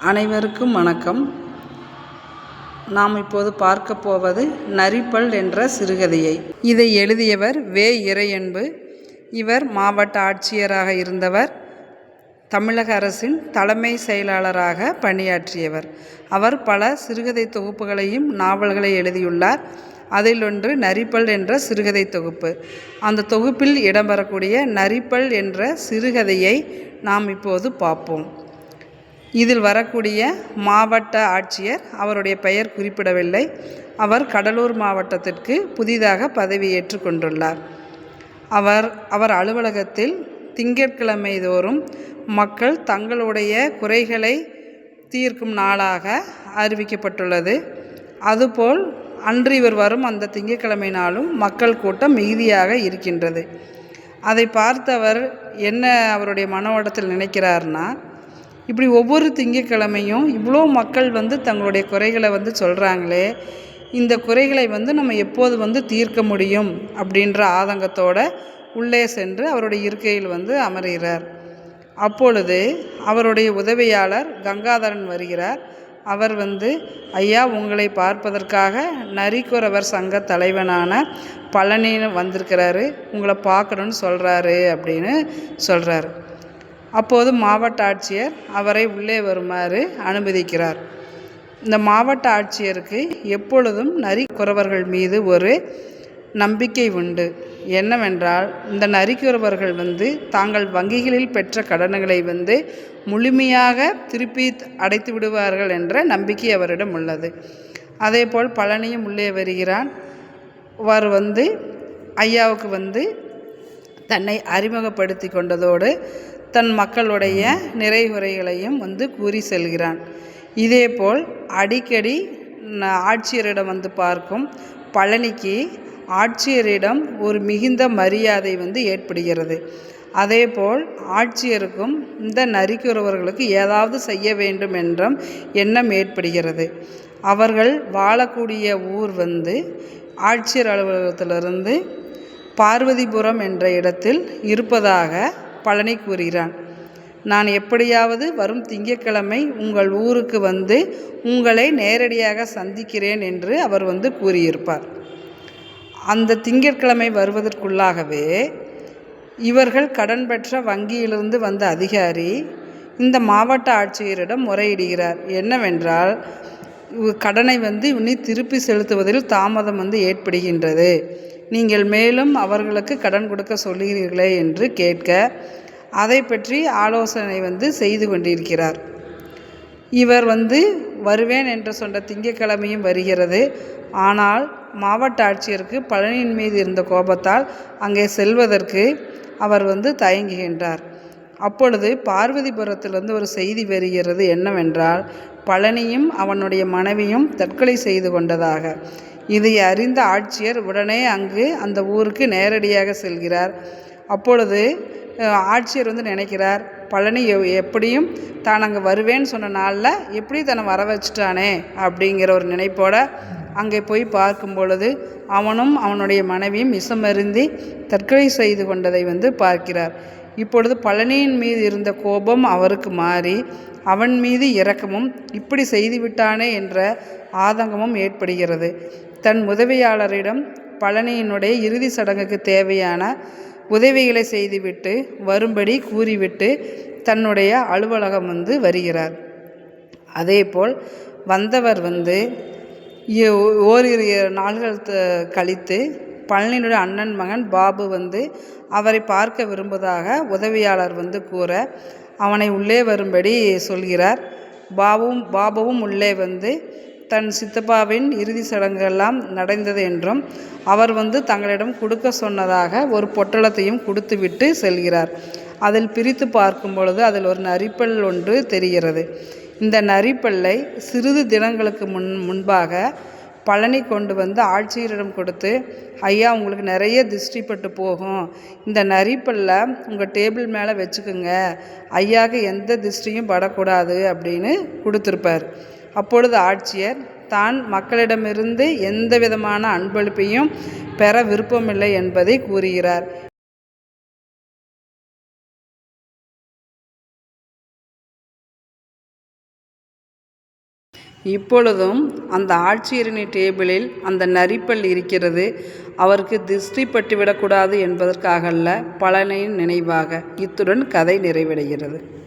அனைவருக்கும் வணக்கம். நாம் இப்போது பார்க்க போவது நரிப்பல் என்ற சிறுகதையை. இதை எழுதியவர் வே. இறையன்பு. இவர் மாவட்ட ஆட்சியராக இருந்தவர். தமிழக அரசின் தலைமை செயலாளராக பணியாற்றியவர். அவர் பல சிறுகதை தொகுப்புகளையும் நாவல்களை எழுதியுள்ளார். அதில் ஒன்று நரிப்பல் என்ற சிறுகதை தொகுப்பு. அந்த தொகுப்பில் இடம்பெறக்கூடிய நரிப்பல் என்ற சிறுகதையை நாம் இப்போது பார்ப்போம். இதில் வரக்கூடிய மாவட்ட ஆட்சியர் அவருடைய பெயர் குறிப்பிடவில்லை. அவர் கடலூர் மாவட்டத்திற்கு புதிதாக பதவியேற்று கொண்டுள்ளார். அவர் அலுவலகத்தில் திங்கட்கிழமை தோறும் மக்கள் தங்களுடைய குறைகளை தீர்க்கும் நாளாக அறிவிக்கப்பட்டுள்ளது. அதுபோல் அன்று இவர் வரும் அந்த திங்கட்கிழமை நாளும் மக்கள் கூட்டம் மிகுதியாக இருக்கின்றது. அதை பார்த்தவர் என்ன அவருடைய மன ஓட்டத்தில் நினைக்கிறார்னா, இப்படி ஒவ்வொரு திங்கட்கிழமையும் இவ்வளோ மக்கள் தங்களுடைய குறைகளை சொல்கிறாங்களே, இந்த குறைகளை நம்ம எப்போது தீர்க்க முடியும் அப்படின்ற ஆதங்கத்தோடு உள்ளே சென்று அவருடைய இருக்கையில் அமர்கிறார். அப்பொழுது அவருடைய உதவியாளர் கங்காதரன் வருகிறார். அவர் ஐயா, உங்களை பார்ப்பதற்காக நரிக்குறவர் சங்க தலைவனான பழனின்னு வந்திருக்கிறாரு, உங்களை பார்க்கணுன்னு சொல்கிறாரு அப்படின்னு சொல்கிறார். அப்போது மாவட்ட ஆட்சியர் அவரை உள்ளே வருமாறு அனுமதிக்கிறார். இந்த மாவட்ட ஆட்சியருக்கு எப்பொழுதும் நரிக்குறவர்கள் மீது ஒரு நம்பிக்கை உண்டு. என்னவென்றால், இந்த நரிக்குறவர்கள் தாங்கள் வங்கிகளில் பெற்ற கடன்களை முழுமையாக திருப்பி அடைத்து விடுவார்கள் என்ற நம்பிக்கை அவரிடம் உள்ளது. அதேபோல் பழனியும் உள்ளே வருகிறான். அவர் ஐயாவுக்கு தன்னை அறிமுகப்படுத்தி கொண்டதோடு தன் மக்களுடைய நிறைகுறைகளையும் கூறி செல்கிறான். இதேபோல் அடிக்கடி ஆட்சியரிடம் பார்க்கும் பழனிக்கு ஆட்சியரிடம் ஒரு மிகுந்த மரியாதை ஏற்படுகிறது. அதேபோல் ஆட்சியருக்கும் இந்த நரிக்குறவர்களுக்கு ஏதாவது செய்ய வேண்டும் என்ற எண்ணம் ஏற்படுகிறது. அவர்கள் வாழக்கூடிய ஊர் ஆட்சியர் அலுவலகத்திலிருந்து பார்வதிபுரம் என்ற இடத்தில் இருப்பதாக பழனி கூறுகிறான். நான் எப்படியாவது வரும் திங்கட்கிழமை உங்கள் ஊருக்கு உங்களை நேரடியாக சந்திக்கிறேன் என்று அவர் கூறியிருப்பார். அந்த திங்கட்கிழமை வருவதற்குள்ளாகவே இவர்கள் கடன் பெற்ற வங்கியிலிருந்து வந்த அதிகாரி இந்த மாவட்ட ஆட்சியரிடம் முறையிடுகிறார். என்னவென்றால், கடனை இனி திருப்பி செலுத்துவதில் தாமதம் ஏற்படுகின்றது, நீங்கள் மேலும் அவர்களுக்கு கடன் கொடுக்க சொல்கிறீர்களே என்று கேட்க, அதை பற்றி ஆலோசனை செய்து கொண்டிருக்கிறார். இவர் வருவேன் என்று சொன்ன திங்கட்கிழமையும் வருகிறது. ஆனால் மாவட்ட ஆட்சியருக்கு பழனியின் மீது இருந்த கோபத்தால் அங்கே செல்வதற்கு அவர் தயங்குகின்றார். அப்பொழுது பார்வதிபுரத்திலிருந்து ஒரு செய்தி வருகிறது. என்னவென்றால், பழனியும் அவனுடைய மனைவியும் தற்கொலை செய்து கொண்டதாக. இதை அறிந்த ஆட்சியர் உடனே அந்த ஊருக்கு நேரடியாக செல்கிறார். அப்பொழுது ஆட்சியர் நினைக்கிறார், பழனி எப்படியும் தான் அங்கே வருவேன்னு சொன்ன நாளில் எப்படி தன்னை வர வச்சுட்டானே அப்படிங்கிற ஒரு நினைப்போடு அங்கே போய் பார்க்கும் பொழுது அவனும் அவனுடைய மனைவியும் விஷமருந்தி தற்கொலை செய்து கொண்டதை பார்க்கிறார். இப்பொழுது பழனியின் மீது இருந்த கோபம் அவருக்கு மாறி அவன் மீது இரக்கமும், இப்படி செய்துவிட்டானே என்ற ஆதங்கமும் ஏற்படுகிறது. தன் உதவியாளரிடம் பழனியினுடைய இறுதி சடங்குக்கு தேவையான உதவிகளை செய்துவிட்டு வரும்படி கூறிவிட்டு தன்னுடைய அலுவலகம் வருகிறார். அதேபோல் வந்தவர் ஓரிரு நாள்கள் கழித்து பழனியினுடைய அண்ணன் மகன் பாபு அவரை பார்க்க விரும்புவதாக உதவியாளர் கூற அவனை உள்ளே வரும்படி சொல்கிறார். பாபுவும் உள்ளே தன் சித்தப்பாவின் இறுதி சடங்கெல்லாம் நடந்தது என்றும் அவர் தங்களிடம் கொடுக்க சொன்னதாக ஒரு பொட்டலத்தையும் கொடுத்துவிட்டு செல்கிறார். அதில் பிரித்து பார்க்கும் பொழுது அதில் ஒரு நரிப்பல் ஒன்று தெரிகிறது. இந்த நரிப்பல்லை சிறிது தினங்களுக்கு முன்பாக பழனி கொண்டு ஆட்சியரிடம் கொடுத்து, ஐயா, உங்களுக்கு நிறைய திருஷ்டிப்பட்டு போகும், இந்த நரிப்பல்லை உங்கள் டேபிள் மேலே வச்சுக்கோங்க, ஐயாவுக்கு எந்த திருஷ்டியும் படக்கூடாது அப்படின்னு கொடுத்துருப்பார். அப்பொழுது ஆட்சியர் தான் மக்களிடமிருந்து எந்த விதமான அன்பளிப்பையும் பெற விருப்பமில்லை என்பதை கூறுகிறார். இப்பொழுதும் அந்த ஆட்சியரின் டேபிளில் அந்த நரிப்பல் இருக்கிறது. அவருக்கு திருஷ்டி பட்டுவிடக்கூடாது என்பதற்காக அல்ல, பலனின் நினைவாக. இத்துடன் கதை நிறைவடைகிறது.